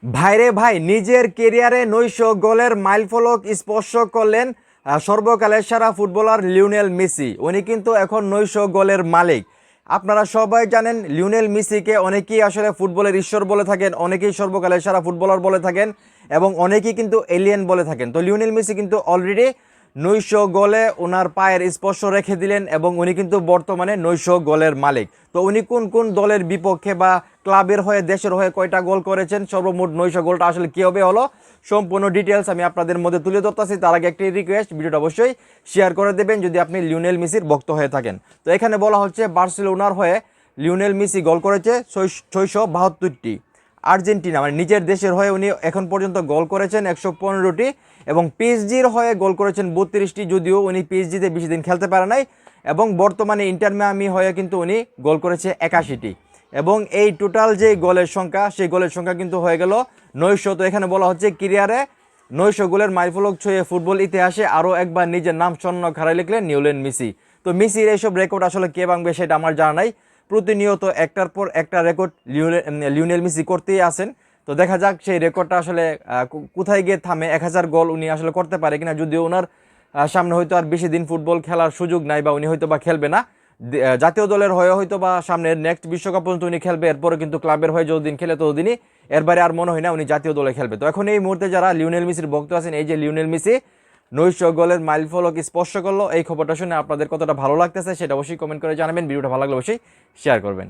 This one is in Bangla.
ভাইরে ভাই, নিজের কেরিয়ারে 900 গোলের মাইলফলক স্পর্শ করলেন সর্বকালের সেরা ফুটবলার লিওনেল মেসি। উনি কিন্তু এখন 900 গোলের মালিক। আপনারা সবাই জানেন লিওনেল মেসিকে অনেকেই আসলে ফুটবলের ঈশ্বর বলে থাকেন, অনেকেই সর্বকালের সেরা ফুটবলার বলে থাকেন এবং অনেকেই কিন্তু এলিয়েন বলে থাকেন। তো লিওনেল মেসি কিন্তু অলরেডি 900 গোলে ওনার পায়ের স্পর্শ রেখে দিলেন এবং উনি কিন্তু বর্তমানে 900 গোলের মালিক। তো উনি কোন কোন দলের বিপক্ষে বা ক্লাবের হয়ে দেশের হয়ে কয়টা গোল করেছেন, সর্বমোট 900 গোলটা আসলে কীভাবে হলো, সম্পূর্ণ ডিটেলস আমি আপনাদের মধ্যে তুলে ধরতেছি। তার আগে একটি রিকোয়েস্ট, ভিডিওটা অবশ্যই শেয়ার করে দেবেন যদি আপনি লিওনেল মেসির ভক্ত হয়ে থাকেন। তো এখানে বলা হচ্ছে বার্সেলোনার হয়ে লিওনেল মেসি গোল করেছে 672টি। আর্জেন্টিনা মানে নিজের দেশের হয়ে উনি এখন পর্যন্ত গোল করেছেন 115টি এবং পিএসজির হয়ে গোল করেছেন 32টি, যদিও উনি পিএসজিতে বেশি দিন খেলতে পারে নাই। এবং বর্তমানে ইন্টার মিয়ামি হয়ে কিন্তু উনি গোল করেছে 81টি এবং এই টোটাল যে গোলের সংখ্যা, সেই গোলের সংখ্যা কিন্তু হয়ে গেল 900। তো এখানে বলা হচ্ছে ক্যারিয়ারে 900 গোলের মাইলফলক ছুঁয়ে ফুটবল ইতিহাসে আরও একবার নিজের নাম স্বর্ণ খাড়াই লিখলেন লিওনেল মেসি। তো মেসির এইসব রেকর্ড আসলে কে ভাঙবে সেটা আমার জানা নাই। প্রতিনিয়ত একটার পর একটা রেকর্ড লিওনেল মেসি করতেই আসেন। তো দেখা যাক সেই রেকর্ডটা আসলে কোথায় গিয়ে থামে, 1000 গোল উনি আসলে করতে পারে কিনা। যদিও ওনার সামনে হয়তো আর বেশি দিন ফুটবল খেলার সুযোগ নাই বা উনি হয়তো বা খেলবে না। জাতীয় দলের হয়ে হয়তো বা সামনের নেক্সট বিশ্বকাপ পর্যন্ত উনি খেলবে, এরপরে কিন্তু ক্লাবের হয়ে যতদিন খেলে ততদিনই, এরবারে আর মনে হয় না উনি জাতীয় দলে খেলবে। তো এখন এই মুহূর্তে যারা লিওনেল মেসির ভক্ত আছেন, এই যে লিওনেল মেসি 900 গোলের মাইলফলক স্পর্শ করলো, এই খবরটা শুনে আপনাদের কতটা ভালো লাগতেছে সেটা অবশ্যই কমেন্ট করে জানাবেন। ভিডিওটা ভালো লাগলে অবশ্যই শেয়ার করবেন।